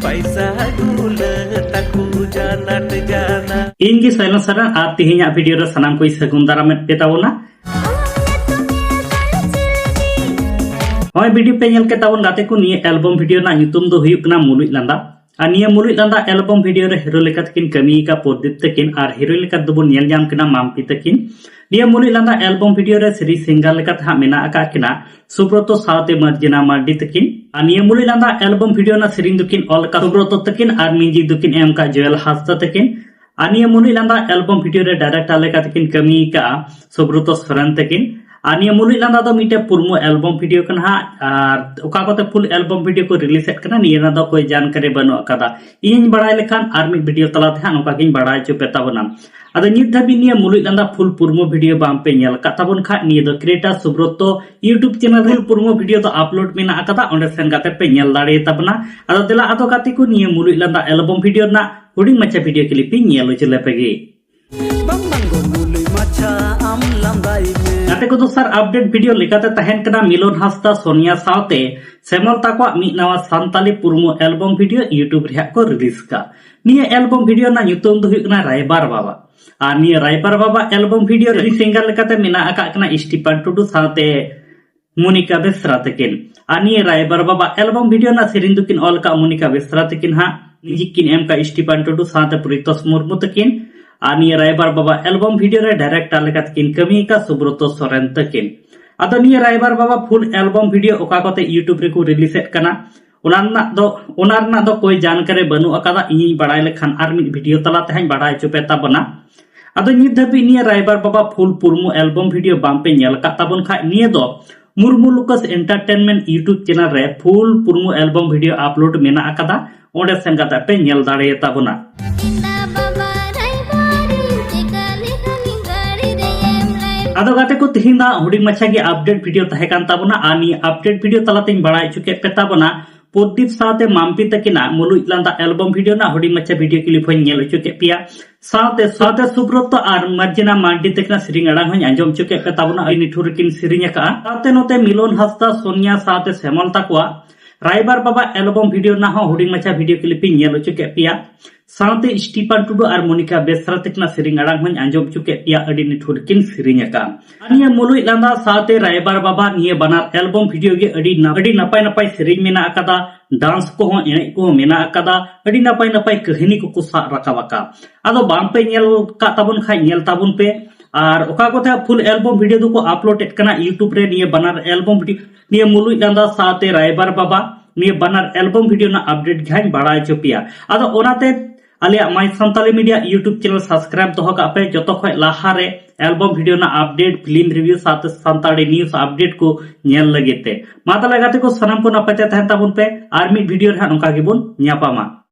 पैसा डूला ताकू जानत जाना इनकी साइलेंसर आप तिहिना वीडियो रे सनाम कोई सगुन दाराम पे ताबोना होय वीडियो पे नेल के ताबोन गाते को निये एल्बम वीडियो ना nyutum दो हुयुक ना मुलुइ लांदा आ निये मुलुइ लांदा एल्बम वीडियो रे हीरो लेका तकिन कमी का प्रदीप तकिन आर हीरो लेका दबो नेल जाम किना मामपी तकिन निये मुलुइ लांदा एल्बम वीडियो रे श्री सिंगर लेका था मेना आका किना सुब्रतो सावते मर्जना मार्डी तकिन आ निये मुलुइ लांदा एल्बम वीडियो ना सिरिंग दुकिन ऑल का सुब्रतो तकिन आर म्यूजिक दुकिन एम का जोयल हास्ता तकिन आनिया मुलुइ लांदा एल्बम वीडियो रे डायरेक्टर लेका तकिन कमी का सुब्रतो सरन तकिन आनिया मुलुइ लांदा दो मिटे पुरमो एल्बम वीडियो कना आर ओका कोते फुल एल्बम वीडियो को रिलीज एट कना निया दो कोई जानकारी बनो अकादा इन बड़ाय लेखान आर मी वीडियो तलाते हां ओका किन बड़ाय चो पेता बना अद नित धाबी निया मुलुइ लांदा फुल पुरमो वीडियो बाम पे नेल काताबन खा निया दो क्रिएटर सुब्रतो यूट्यूब चैनल रे पुरमो वीडियो दो अपलोड मेना अकादा ओंडे सेन गाते पे नेल दाड़े ताबना अद देला अतो गाती को निया मुलुइ लांदा एल्बम वीडियो ना हुडिंग मचा वीडियो क्लिप नेल चले पेगे गाते को दोसर अपडेट वीडियो लेकाते तहन कना मिलन हासदा सोनिया सावते सेमल ताको मी नवा सांताली पुरमो एल्बम वीडियो यूट्यूब रे को रिलीज का निया एल्बम वीडियो ना nyutum दो हुकना रायबार बाबा आ निया रायबार बाबा एल्बम वीडियो रे सिंगर लेकाते मेना आका कना स्टीफन टुडू सावते मोनिका बेसरा तकिन आ निया रायबार बाबा एल्बम वीडियो ना सिरिन दुकिन ऑल का मोनिका बेसरा तकिन हा निजिकिन एम का स्टीफन टुडू सावते प्रीतोस मुर्मू तकिन आनिया रायबार बाबा एल्बम वीडियो रे डायरेक्टर लेका तकिन कमी का सुब्रतो सोरेन तकिन अदो निया रायबार बाबा फुल एल्बम वीडियो ओका कोते यूट्यूब रे को रिलीज एट कना ओनारना दो कोई जानकारी बनु अकादा इनी बड़ाय लेखान आर मी वीडियो तलाते हां बड़ाय चोपेता बना अदो नित धाबी निया रायबार बाबा फुल पुरमो एल्बम वीडियो बाम पे नेल का ताबन खा निया दो मुर्मू लुकस एंटरटेनमेंट यूट्यूब चैनल रे फुल पुरमो एल्बम वीडियो अपलोड मेना अकादा ओंडे सेन गाता पे नेल दाड़े ताबना आदो गाते को तिहिना हुडिंग मच्छा की अपडेट वीडियो तहे कान ताबना आनी अपडेट वीडियो तलाते बड़ाय चुके पेता बना प्रदीप साथे मामपी तकिना मुलुइ लांदा एल्बम वीडियो ना हुडिंग मच्छा वीडियो क्लिप होय नेल चुके पिया साथे सुब्रतो आर मर्जना मार्डी तकिना सिरिंग अड़ांग होय आंजम चुके पेता बना इनी ठुरकिन सिरिंग का साथे नोते मिलन हासदा सोनिया साथे सेमल ताकवा रायबार बाबा एल्बम वीडियो ना हुडिंग मच्छा वीडियो क्लिप नेल चुके पिया साथे स्टीफन टुडू आर मोनिका बेसरा तकिना सिरिंग अड़ांग होय आंजम चुके पिया अडी निठुरकिन सिरिंग का निया मुलुइ लांदा साथे रायबार बाबा निया बनार एल्बम वीडियो गे अडी नपाय नपाय सिरिंग मेना अकादा डांस को हो एने को मेना अकादा अडी नपाय नपाय कहानी को कुसा रकाबका आदो बाम पे नेल का ताबन खाय नेल ताबन पे और ओका कोथा फुल एल्बम वीडियो दो को अपलोड एट कना यूट्यूब रे निया बनार एल्बम वीडियो निया मुलुइ लांदा साथे रायबार बाबा निया बनार एल्बम वीडियो ना अपडेट घाय बड़ाय चोपिया आदो ओनाते आलिया माय Santali media YouTube channel subscribe दोहो का पे जतो खय लाहा रे एल्बम वीडियो ना अपडेट फिल्म रिव्यू साथ संताली न्यूज़ अपडेट को नेल लगेते मा तले गाते को सनम को नपते तहन ताबुन पे आर मी वीडियो रे नोका गिबुन न्यापामा।